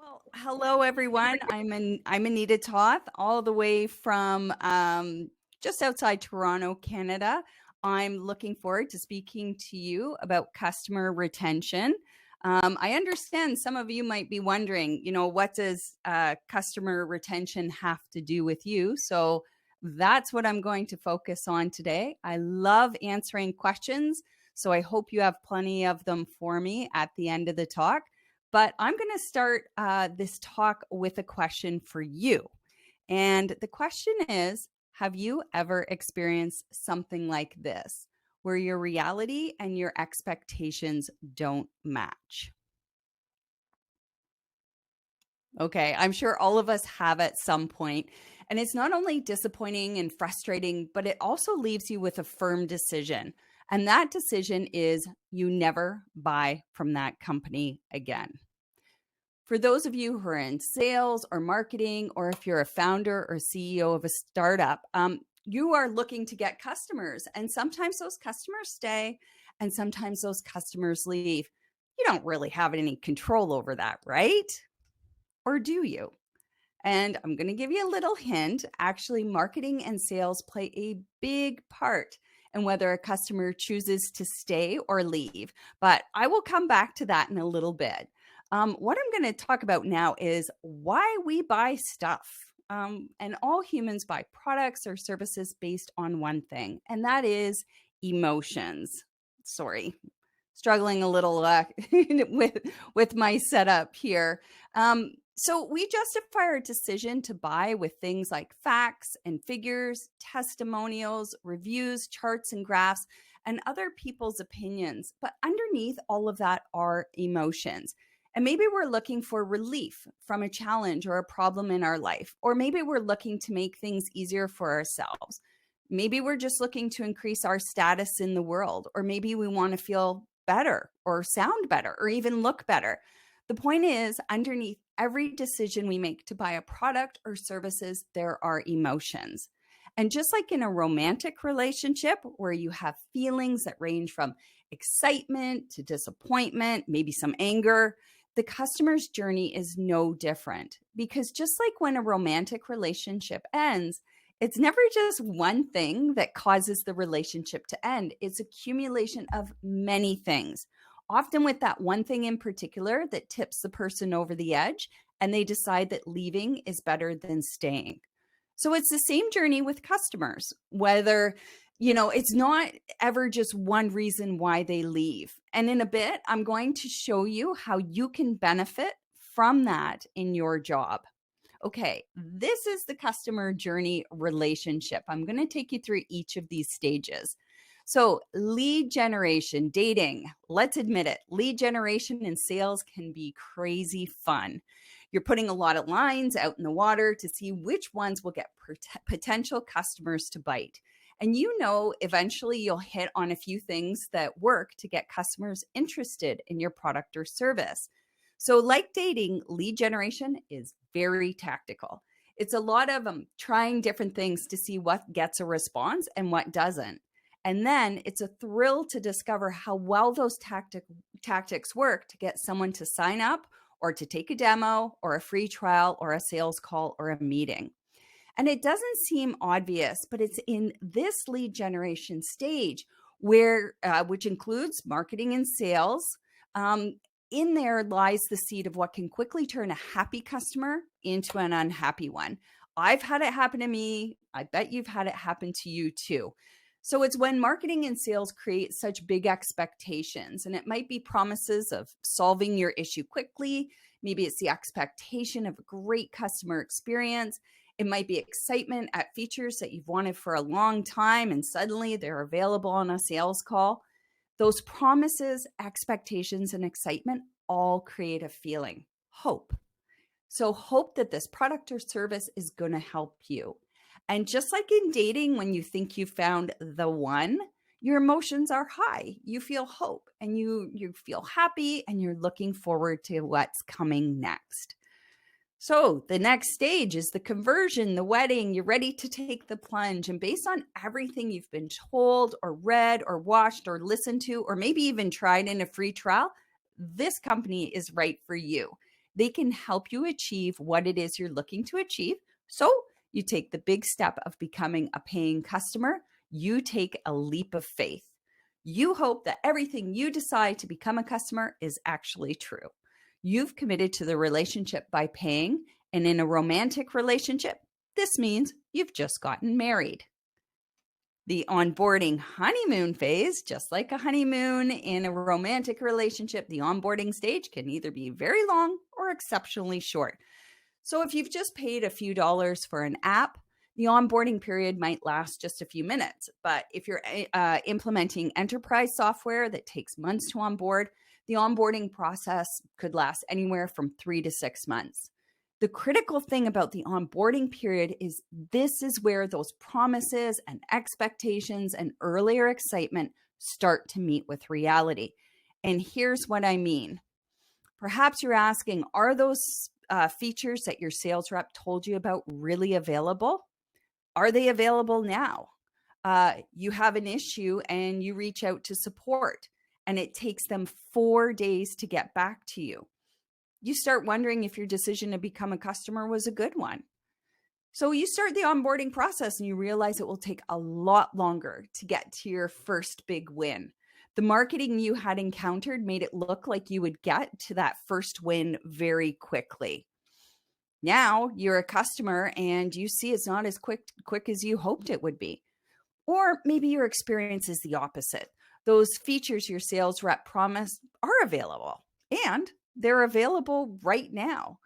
Well, hello everyone. I'm Anita Toth, all the way from just outside Toronto, Canada. I'm looking forward to speaking to you about customer retention. I understand some of you might be wondering, what does customer retention have to do with you? So that's what I'm going to focus on today. I love answering questions, so I hope you have plenty of them for me at the end of the talk. But I'm going to start this talk with a question for you. And the question is, have you ever experienced something like this, where your reality and your expectations don't match? Okay, I'm sure all of us have at some point. And it's not only disappointing and frustrating, but it also leaves you with a firm decision. And that decision is you never buy from that company again. For those of you who are in sales or marketing, or if you're a founder or CEO of a startup, you are looking to get customers. And sometimes those customers stay and sometimes those customers leave. You don't really have any control over that, right? Or do you? And I'm going to give you a little hint. Actually, marketing and sales play a big part in whether a customer chooses to stay or leave. But I will come back to that in a little bit. What I'm going to talk about now is why we buy stuff. And all humans buy products or services based on one thing, and that is emotions. Sorry, struggling a little with my setup here. So we justify our decision to buy with things like facts and figures, testimonials, reviews, charts and graphs, and other people's opinions. But underneath all of that are emotions. And maybe we're looking for relief from a challenge or a problem in our life. Or maybe we're looking to make things easier for ourselves. Maybe we're just looking to increase our status in the world. Or maybe we want to feel better or sound better or even look better. The point is, underneath every decision we make to buy a product or services, there are emotions. And just like in a romantic relationship where you have feelings that range from excitement to disappointment, maybe some anger, the customer's journey is no different. Because just like when a romantic relationship ends, it's never just one thing that causes the relationship to end. It's accumulation of many things, often with that one thing in particular that tips the person over the edge, and they decide that leaving is better than staying. So it's the same journey with customers, whether, it's not ever just one reason why they leave. And in a bit, I'm going to show you how you can benefit from that in your job. Okay, this is the customer journey relationship. I'm going to take you through each of these stages. So lead generation, dating, let's admit it, lead generation in sales can be crazy fun. You're putting a lot of lines out in the water to see which ones will get potential customers to bite. And eventually you'll hit on a few things that work to get customers interested in your product or service. So like dating, lead generation is very tactical. It's a lot of trying different things to see what gets a response and what doesn't. And then it's a thrill to discover how well those tactics work to get someone to sign up or to take a demo or a free trial or a sales call or a meeting. And it doesn't seem obvious, but it's in this lead generation stage where, which includes marketing and sales, in there lies the seed of what can quickly turn a happy customer into an unhappy one. I've had it happen to me. I bet you've had it happen to you too. So it's when marketing and sales create such big expectations, and it might be promises of solving your issue quickly. Maybe it's the expectation of a great customer experience. It might be excitement at features that you've wanted for a long time, and suddenly they're available on a sales call. Those promises, expectations, and excitement all create a feeling, hope. So hope that this product or service is going to help you. And just like in dating, when you think you found the one, your emotions are high. You feel hope and you feel happy and you're looking forward to what's coming next. So the next stage is the conversion, the wedding. You're ready to take the plunge. And based on everything you've been told or read or watched or listened to, or maybe even tried in a free trial, this company is right for you. They can help you achieve what it is you're looking to achieve. So you take the big step of becoming a paying customer. You take a leap of faith. You hope that everything you decide to become a customer is actually true. You've committed to the relationship by paying, and in a romantic relationship, this means you've just gotten married. The onboarding honeymoon phase, just like a honeymoon in a romantic relationship, the onboarding stage can either be very long or exceptionally short. So if you've just paid a few dollars for an app, the onboarding period might last just a few minutes. But if you're implementing enterprise software that takes months to onboard, the onboarding process could last anywhere from 3 to 6 months. The critical thing about the onboarding period is this is where those promises and expectations and earlier excitement start to meet with reality. And here's what I mean. Perhaps you're asking, are those features that your sales rep told you about really available? Are they available now? You have an issue and you reach out to support, and it takes them 4 days to get back to you. You start wondering if your decision to become a customer was a good one. So you start the onboarding process and you realize it will take a lot longer to get to your first big win. The marketing you had encountered made it look like you would get to that first win very quickly. Now you're a customer and you see it's not as quick as you hoped it would be. Or maybe your experience is the opposite. Those features your sales rep promised are available, and they're available right now.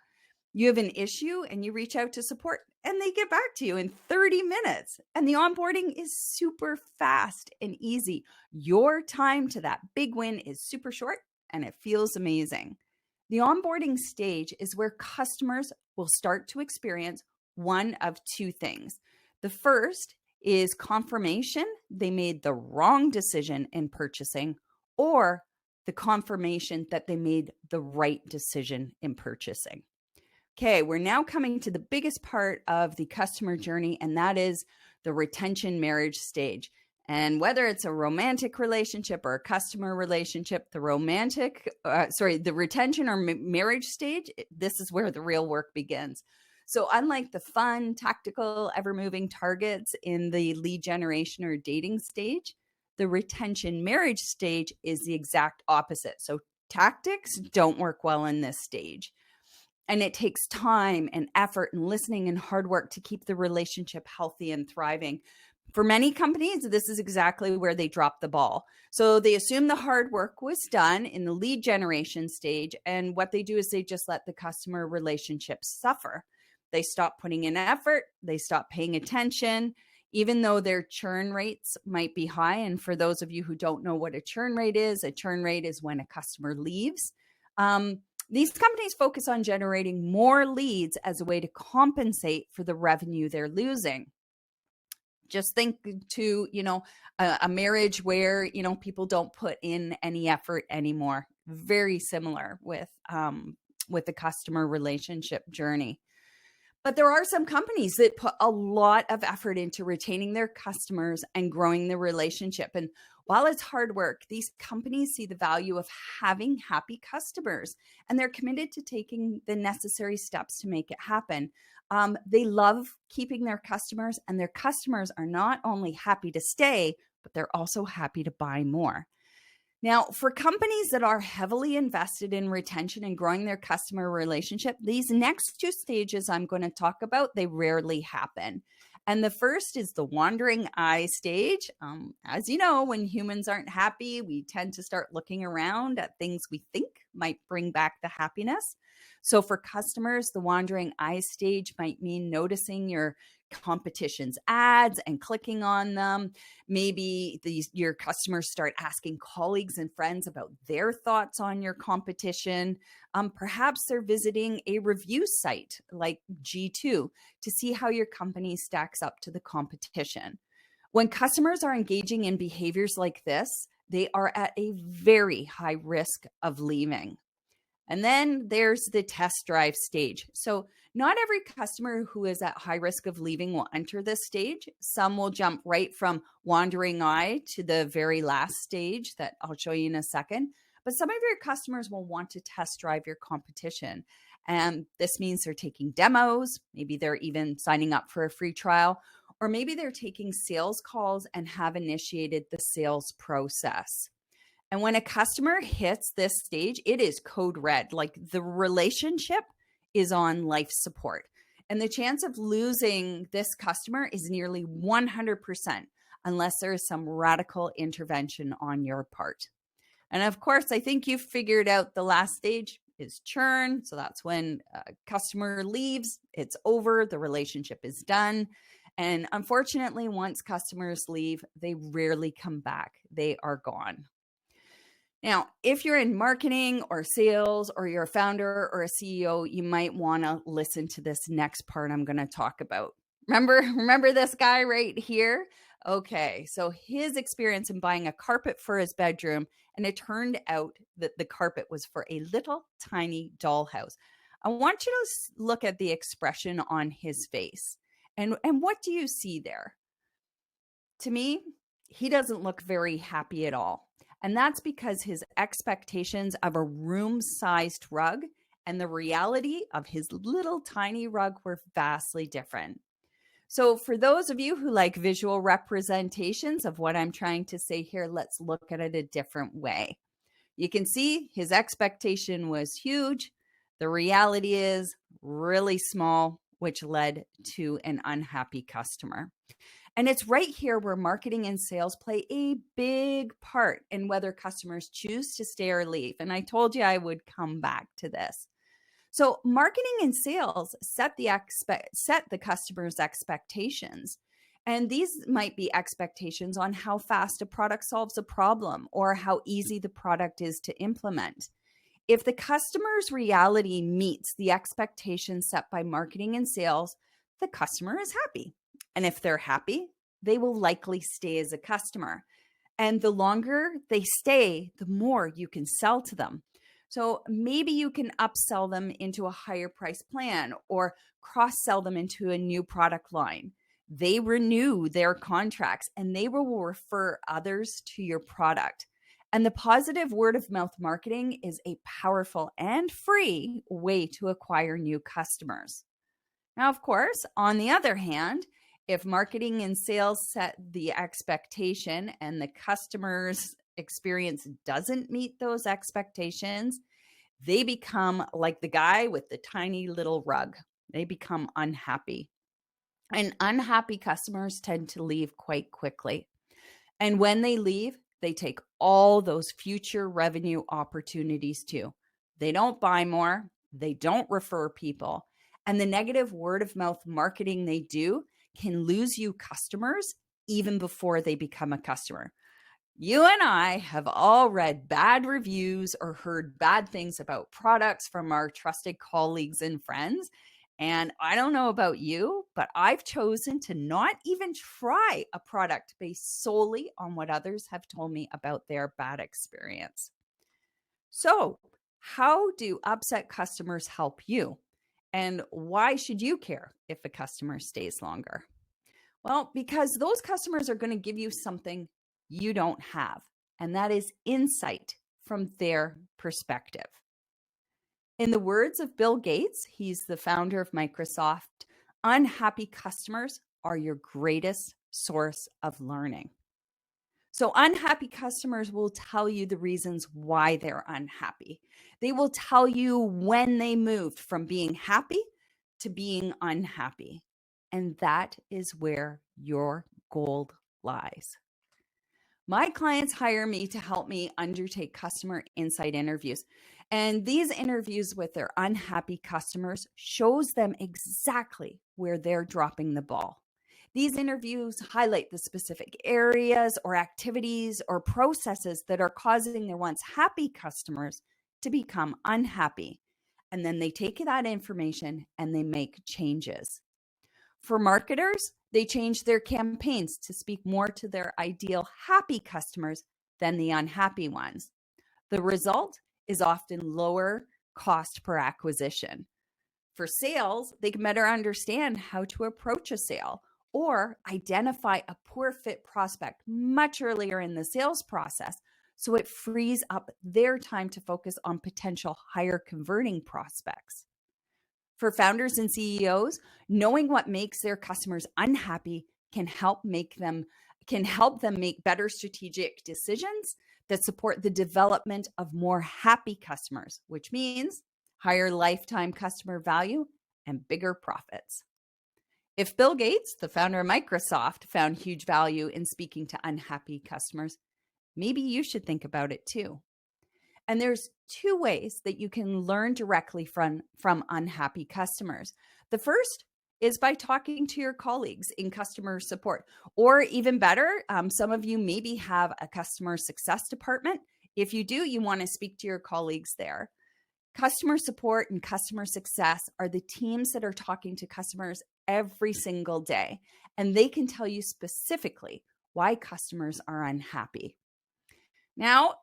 You have an issue and you reach out to support and they get back to you in 30 minutes. And the onboarding is super fast and easy. Your time to that big win is super short and it feels amazing. The onboarding stage is where customers will start to experience one of two things. The first is confirmation they made the wrong decision in purchasing, or the confirmation that they made the right decision in purchasing. Okay, we're now coming to the biggest part of the customer journey, and that is the retention marriage stage. And whether it's a romantic relationship or a customer relationship, the retention or marriage stage, this is where the real work begins. So unlike the fun, tactical, ever-moving targets in the lead generation or dating stage, the retention marriage stage is the exact opposite. So tactics don't work well in this stage. And it takes time and effort and listening and hard work to keep the relationship healthy and thriving. For many companies, this is exactly where they drop the ball. So they assume the hard work was done in the lead generation stage. And what they do is they just let the customer relationship suffer. They stop putting in effort. They stop paying attention, even though their churn rates might be high. And for those of you who don't know what a churn rate is when a customer leaves. These companies focus on generating more leads as a way to compensate for the revenue they're losing. Just think to, a marriage where, people don't put in any effort anymore. Very similar with the customer relationship journey. But there are some companies that put a lot of effort into retaining their customers and growing the relationship. And while it's hard work, these companies see the value of having happy customers, and they're committed to taking the necessary steps to make it happen. They love keeping their customers, and their customers are not only happy to stay, but they're also happy to buy more. Now, for companies that are heavily invested in retention and growing their customer relationship, these next two stages I'm going to talk about, they rarely happen. And the first is the wandering eye stage. As you know, when humans aren't happy, we tend to start looking around at things we think might bring back the happiness. So for customers, the wandering eye stage might mean noticing your competition's ads and clicking on them. Maybe your customers start asking colleagues and friends about their thoughts on your competition. Perhaps they're visiting a review site like G2 to see how your company stacks up to the competition. When customers are engaging in behaviors like this, they are at a very high risk of leaving. And then there's the test drive stage. So not every customer who is at high risk of leaving will enter this stage. Some will jump right from wandering eye to the very last stage that I'll show you in a second. But some of your customers will want to test drive your competition. And this means they're taking demos, maybe they're even signing up for a free trial, or maybe they're taking sales calls and have initiated the sales process. And when a customer hits this stage, it is code red. Like the relationship is on life support. And the chance of losing this customer is nearly 100% unless there is some radical intervention on your part. And of course, I think you've figured out the last stage is churn. So that's when a customer leaves, it's over, the relationship is done. And unfortunately, once customers leave, they rarely come back. They are gone. Now, if you're in marketing or sales or you're a founder or a CEO, you might want to listen to this next part I'm going to talk about. Remember this guy right here? Okay, so his experience in buying a carpet for his bedroom, and it turned out that the carpet was for a little tiny dollhouse. I want you to look at the expression on his face. And what do you see there? To me, he doesn't look very happy at all. And that's because his expectations of a room-sized rug and the reality of his little tiny rug were vastly different. So for those of you who like visual representations of what I'm trying to say here, let's look at it a different way. You can see his expectation was huge. The reality is really small, which led to an unhappy customer. And it's right here where marketing and sales play a big part in whether customers choose to stay or leave. And I told you I would come back to this. So marketing and sales set the customer's expectations. And these might be expectations on how fast a product solves a problem or how easy the product is to implement. If the customer's reality meets the expectations set by marketing and sales, the customer is happy. And if they're happy, they will likely stay as a customer. And the longer they stay, the more you can sell to them. So maybe you can upsell them into a higher price plan or cross-sell them into a new product line. They renew their contracts and they will refer others to your product. And the positive word of mouth marketing is a powerful and free way to acquire new customers. Now, of course, on the other hand, if marketing and sales set the expectation and the customer's experience doesn't meet those expectations, they become like the guy with the tiny little rug. They become unhappy. And unhappy customers tend to leave quite quickly. And when they leave, they take all those future revenue opportunities too. They don't buy more. They don't refer people. And the negative word of mouth marketing they do can lose you customers even before they become a customer. You and I have all read bad reviews or heard bad things about products from our trusted colleagues and friends. And I don't know about you, but I've chosen to not even try a product based solely on what others have told me about their bad experience. So, how do upset customers help you? And why should you care if a customer stays longer? Well, because those customers are going to give you something you don't have, and that is insight from their perspective. In the words of Bill Gates, he's the founder of Microsoft, unhappy customers are your greatest source of learning. So unhappy customers will tell you the reasons why they're unhappy. They will tell you when they moved from being happy to being unhappy. And that is where your gold lies. My clients hire me to help me undertake customer insight interviews. And these interviews with their unhappy customers shows them exactly where they're dropping the ball. These interviews highlight the specific areas or activities or processes that are causing their once happy customers to become unhappy. And then they take that information and they make changes. For marketers, they change their campaigns to speak more to their ideal happy customers than the unhappy ones. The result is often lower cost per acquisition. For sales, they can better understand how to approach a sale or identify a poor fit prospect much earlier in the sales process, so it frees up their time to focus on potential higher converting prospects. For founders and CEOs, knowing what makes their customers unhappy can help them make better strategic decisions that support the development of more happy customers, which means higher lifetime customer value and bigger profits. If Bill Gates, the founder of Microsoft, found huge value in speaking to unhappy customers, maybe you should think about it too. And there's two ways that you can learn directly from unhappy customers. The first is by talking to your colleagues in customer support, or even better, some of you maybe have a customer success department. If you do, you want to speak to your colleagues there. Customer support and customer success are the teams that are talking to customers every single day, and they can tell you specifically why customers are unhappy. Now,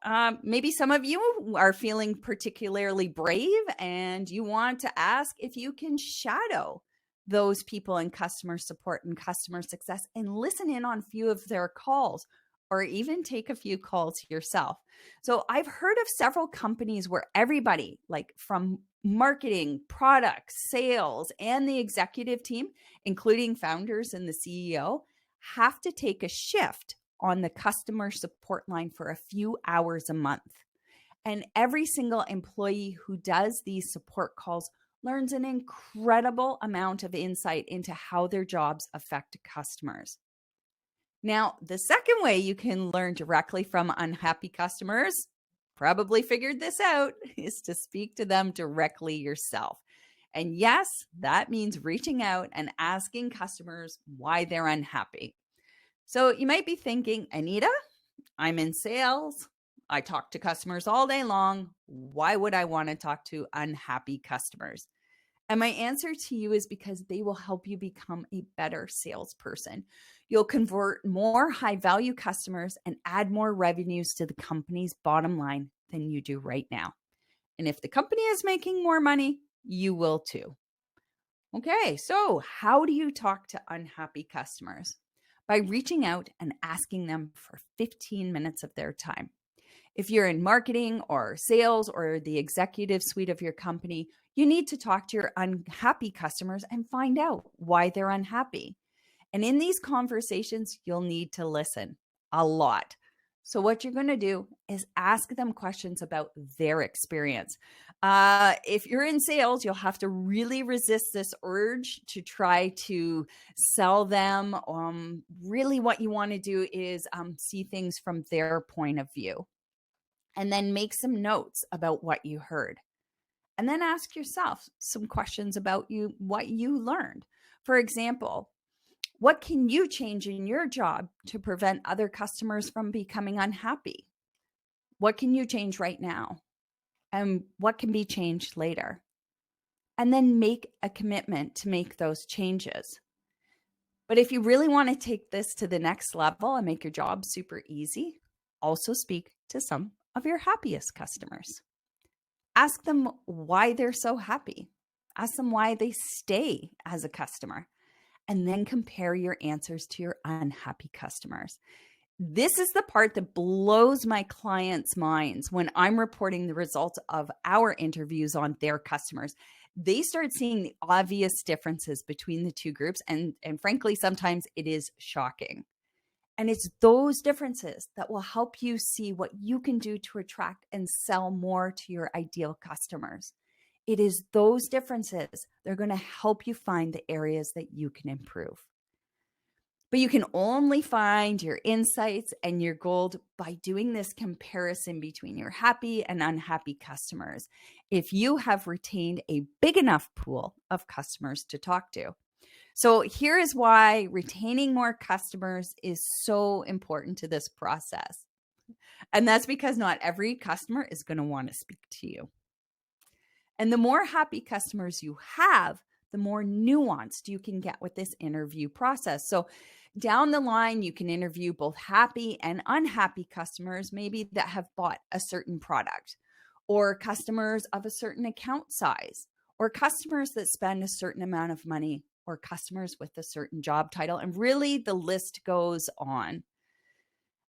maybe some of you are feeling particularly brave and you want to ask if you can shadow those people in customer support and customer success and listen in on a few of their calls, or even take a few calls yourself. So I've heard of several companies where everybody, like from marketing, product, sales, and the executive team, including founders and the CEO, have to take a shift on the customer support line for a few hours a month. And every single employee who does these support calls learns an incredible amount of insight into how their jobs affect customers. Now, the second way you can learn directly from unhappy customers, probably figured this out, is to speak to them directly yourself. And yes, that means reaching out and asking customers why they're unhappy. So you might be thinking, Anita, I'm in sales. I talk to customers all day long. Why would I want to talk to unhappy customers? And my answer to you is because they will help you become a better salesperson. You'll convert more high-value customers and add more revenues to the company's bottom line than you do right now. And if the company is making more money, you will too. Okay, so how do you talk to unhappy customers? By reaching out and asking them for 15 minutes of their time. If you're in marketing or sales or the executive suite of your company, you need to talk to your unhappy customers and find out why they're unhappy. And in these conversations, you'll need to listen a lot. So what you're going to do is ask them questions about their experience. If you're in sales, you'll have to really resist this urge to try to sell them. Really what you want to do is see things from their point of view. And then make some notes about what you heard. And then ask yourself some questions about what you learned. For example, what can you change in your job to prevent other customers from becoming unhappy? What can you change right now? And what can be changed later? And then make a commitment to make those changes. But if you really want to take this to the next level and make your job super easy, also speak to some of your happiest customers. Ask them why they're so happy. Ask them why they stay as a customer. And then compare your answers to your unhappy customers. This is the part that blows my clients' minds when I'm reporting the results of our interviews on their customers. They start seeing the obvious differences between the two groups, and frankly, sometimes it is shocking. And it's those differences that will help you see what you can do to attract and sell more to your ideal customers. It is those differences that are going to help you find the areas that you can improve. But you can only find your insights and your gold by doing this comparison between your happy and unhappy customers, if you have retained a big enough pool of customers to talk to. So here is why retaining more customers is so important to this process. And that's because not every customer is going to want to speak to you. And the more happy customers you have, the more nuanced you can get with this interview process. So down the line, you can interview both happy and unhappy customers, maybe that have bought a certain product, or customers of a certain account size, or customers that spend a certain amount of money, or customers with a certain job title. And really, the list goes on.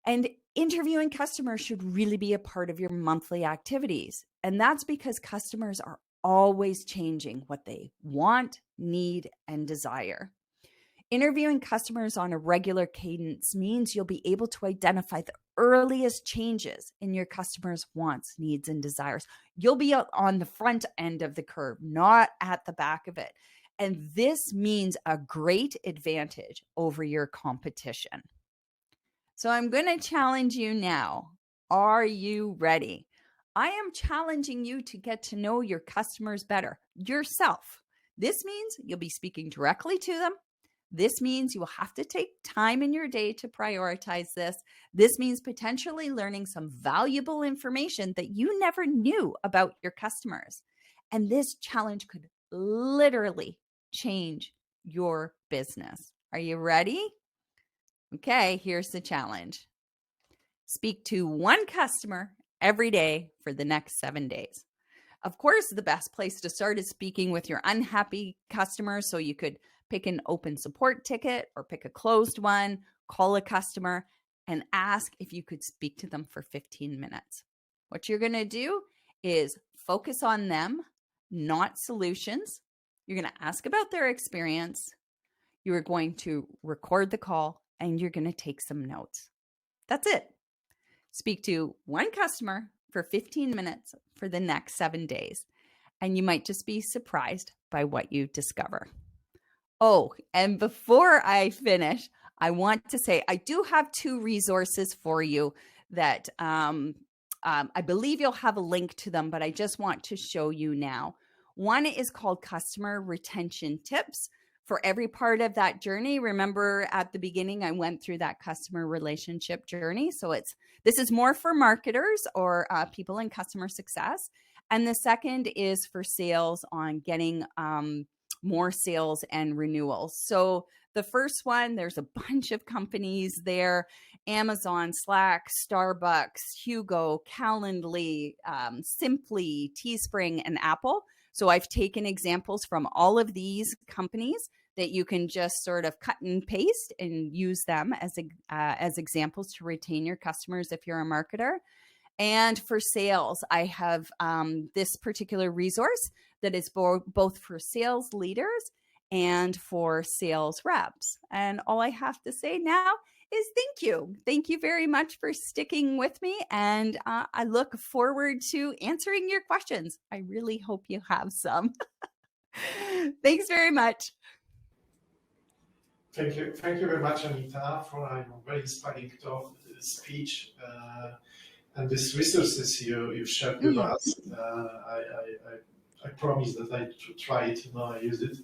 And interviewing customers should really be a part of your monthly activities. And that's because customers are always changing what they want, need, and desire. Interviewing customers on a regular cadence means you'll be able to identify the earliest changes in your customers' wants, needs, and desires. You'll be on the front end of the curve, not at the back of it. And this means a great advantage over your competition. So I'm going to challenge you now. Are you ready? I am challenging you to get to know your customers better, yourself. This means you'll be speaking directly to them. This means you will have to take time in your day to prioritize this. This means potentially learning some valuable information that you never knew about your customers. And this challenge could literally change your business. Are you ready? Okay, here's the challenge. Speak to one customer every day for the next 7 days. Of course, the best place to start is speaking with your unhappy customers. So you could pick an open support ticket or pick a closed one, call a customer and ask if you could speak to them for 15 minutes. What you're going to do is focus on them, not solutions. You're going to ask about their experience. You are going to record the call and you're going to take some notes. That's it. Speak to one customer for 15 minutes for the next 7 days, and you might just be surprised by what you discover. Oh, and before I finish, I want to say I do have 2 resources for you that I believe you'll have a link to them, but I just want to show you now. One is called Customer Retention Tips. For every part of that journey, remember at the beginning, I went through that customer relationship journey. So this is more for marketers or people in customer success. And the second is for sales on getting more sales and renewals. So the first one, there's a bunch of companies there: Amazon, Slack, Starbucks, Hugo, Calendly, Simply, Teespring, and Apple. So I've taken examples from all of these companies that you can just sort of cut and paste and use them as examples to retain your customers if you're a marketer. And for sales, I have this particular resource that is both for sales leaders and for sales reps. And all I have to say now is thank you. Thank you very much for sticking with me. And I look forward to answering your questions. I really hope you have some. Thanks very much. Thank you very much, Anita, for a very inspiring speech and these resources you shared with us. I promise that I try it. I use it.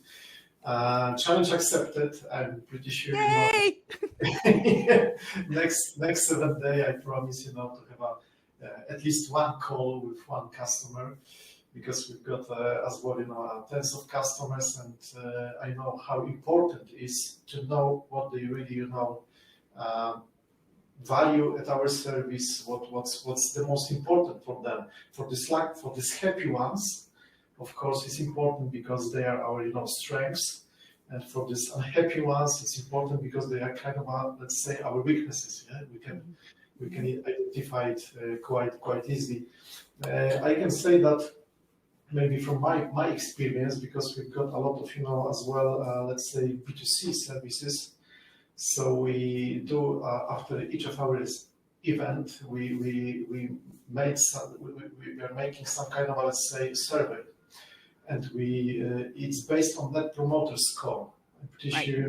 Challenge accepted. I'm pretty sure. Yay! Next 7 days, I promise to have at least one call with one customer, because we've got as well tens of customers, and I know how important it is to know what they really value at our service, what's the most important for them. For these happy ones, of course, it's important because they are our strengths, and for these unhappy ones, it's important because they are kind of let's say our weaknesses. Yeah? We can identify it quite easily. I can say that maybe from my experience, because we've got a lot of as well let's say B2C services. So we do after each of our event, we are making some kind of let's say survey, and it's based on that promoter score. I'm pretty sure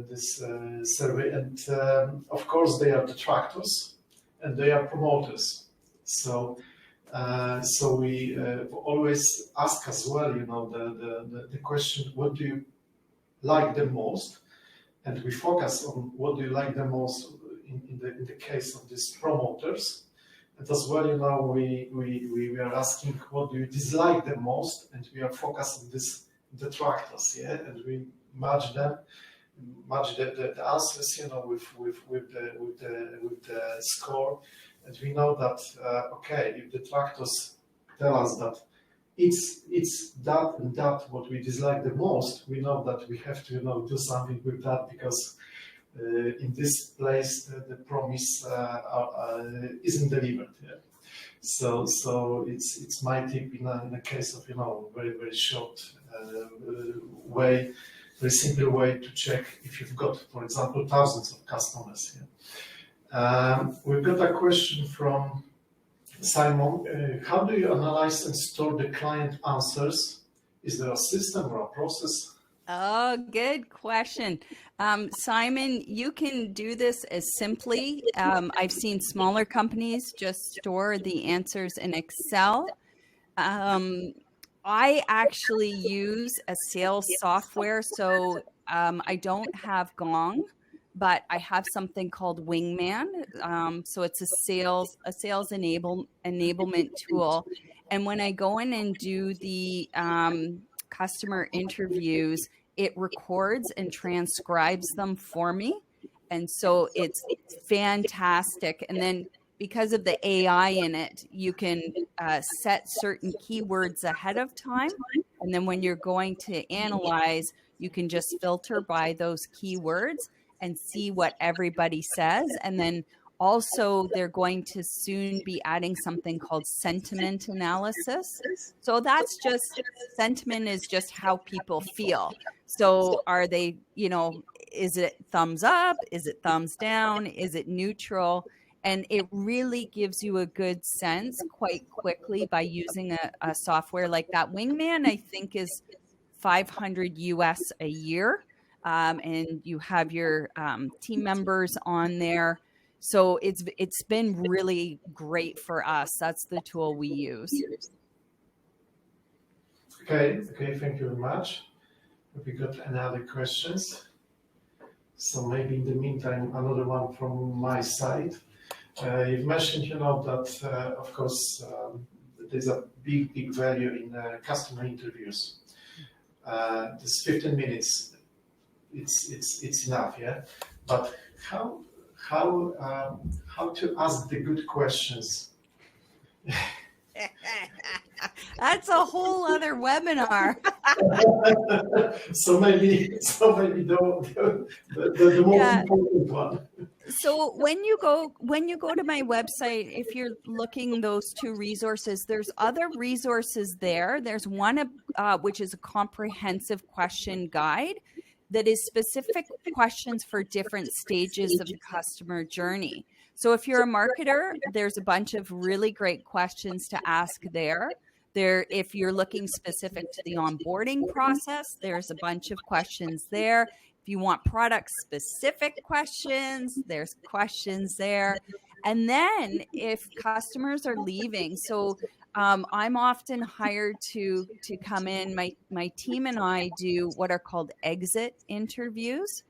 this survey, and of course they are detractors and they are promoters. So we always ask as well, the question, what do you like the most? And we focus on what do you like the most in the case of these promoters. And as well, we are asking what do you dislike the most, and we are focused on these detractors, and we match the answers, with the score. And we know that if detractors tell us that it's that and that what we dislike the most, we know that we have to do something with that, because in this place the promise isn't delivered. Yeah? So it's my tip in a case of very very short way, very simple way to check if you've got, for example, thousands of customers. We've got a question from Simon. How do you analyze and store the client answers? Is there a system or a process? Oh, good question. Simon, you can do this as simply. I've seen smaller companies just store the answers in Excel. I actually use a sales software, so I don't have Gong, but I have something called Wingman. So it's a sales enablement tool. And when I go in and do the customer interviews, it records and transcribes them for me. And so it's fantastic. And then because of the AI in it, you can set certain keywords ahead of time. And then when you're going to analyze, you can just filter by those keywords and see what everybody says. And then also, they're going to soon be adding something called sentiment analysis. So that's just, sentiment is just how people feel. So are they, is it thumbs up? Is it thumbs down? Is it neutral? And it really gives you a good sense quite quickly by using a software like that. Wingman, I think, is $500 US a year. And you have your team members on there. So it's been really great for us. That's the tool we use. Okay, thank you very much. Have we got any other questions? So maybe in the meantime, another one from my side. You've mentioned, that of course there's a big value in customer interviews. This 15 minutes, it's enough, yeah. But how to ask the good questions? That's a whole other webinar. so maybe the most important one. So when you go to my website, if you're looking those two resources, there's other resources there. There's one which is a comprehensive question guide that is specific questions for different stages of the customer journey. So if you're a marketer, there's a bunch of really great questions to ask there. If you're looking specific to the onboarding process, there's a bunch of questions there. If you want product-specific questions, there's questions there. And then if customers are leaving, so I'm often hired to come in. My team and I do what are called exit interviews.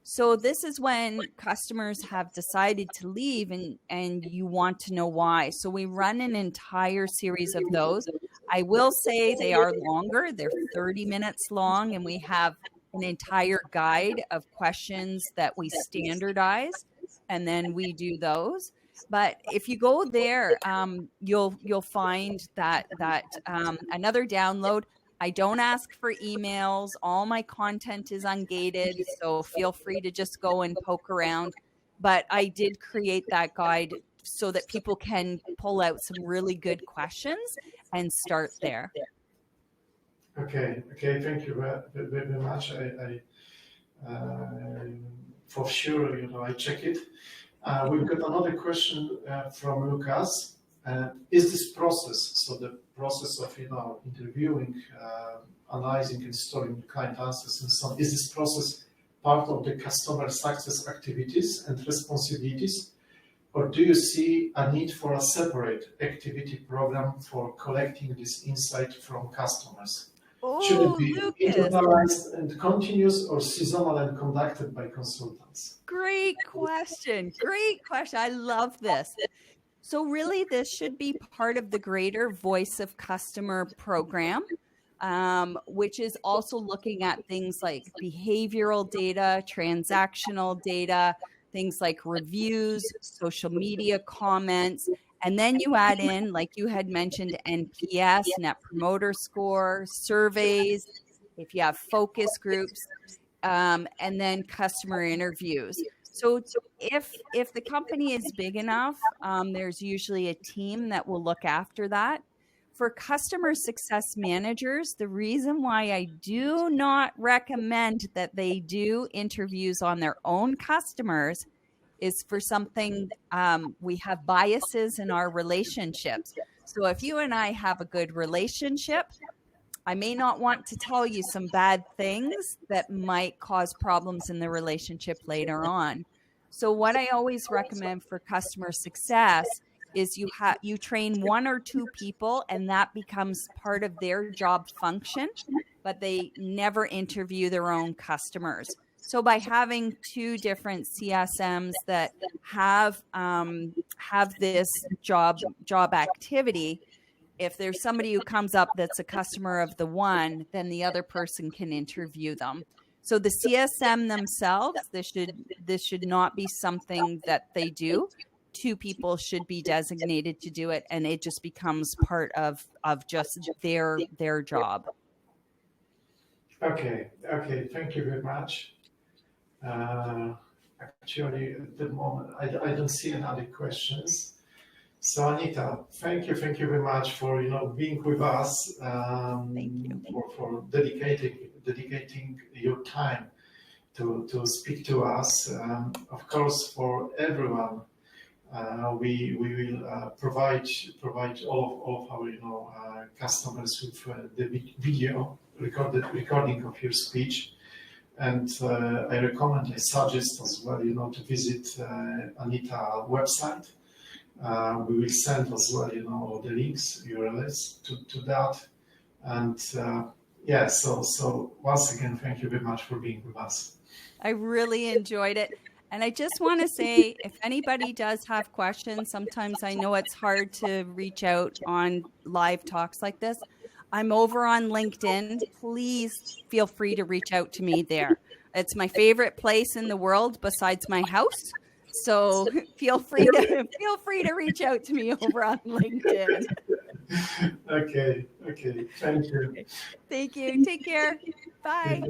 So this is when customers have decided to leave and you want to know why. So we run an entire series of those. I will say they are longer. They're 30 minutes long, and we have an entire guide of questions that we standardize, and then we do those. But if you go there, you'll find that another download. I don't ask for emails. All my content is ungated, so feel free to just go and poke around. But I did create that guide so that people can pull out some really good questions and start there. Okay. Thank you very much. I for sure, I check it. We've got another question from Lucas. Is this process, so the process of interviewing, analyzing and storing client answers and so on, is this process part of the customer success activities and responsibilities, or do you see a need for a separate activity program for collecting this insight from customers? Should it be internalized and continuous, or seasonal and conducted by consultants? Great question. I love this. So really, this should be part of the greater Voice of Customer program, which is also looking at things like behavioral data, transactional data, things like reviews, social media comments, and then you add in, like you had mentioned, NPS, Net Promoter Score, surveys, if you have focus groups, and then customer interviews. So if the company is big enough, there's usually a team that will look after that. For customer success managers, the reason why I do not recommend that they do interviews on their own customers is for something, we have biases in our relationships. So if you and I have a good relationship, I may not want to tell you some bad things that might cause problems in the relationship later on. So what I always recommend for customer success is you train one or two people, and that becomes part of their job function, but they never interview their own customers. So by having two different CSMs that have this job activity, if there's somebody who comes up that's a customer of the one, then the other person can interview them. So the CSM themselves, this should not be something that they do. Two people should be designated to do it, and it just becomes part of just their job. Okay. Thank you very much. Actually, at the moment, I don't see any other questions. So Anita, thank you very much for being with us. Thank you. For dedicating your time to speak to us. Of course, for everyone, we will provide all of our customers with the video recording of your speech. And I suggest as well, to visit Anita website. We will send as well, the links, URLs to that. And so once again, thank you very much for being with us. I really enjoyed it. And I just want to say, if anybody does have questions, sometimes I know it's hard to reach out on live talks like this. I'm over on LinkedIn. Please feel free to reach out to me there. It's my favorite place in the world besides my house. So feel free to reach out to me over on LinkedIn. Okay. Thank you. Thank you. Take care. Bye.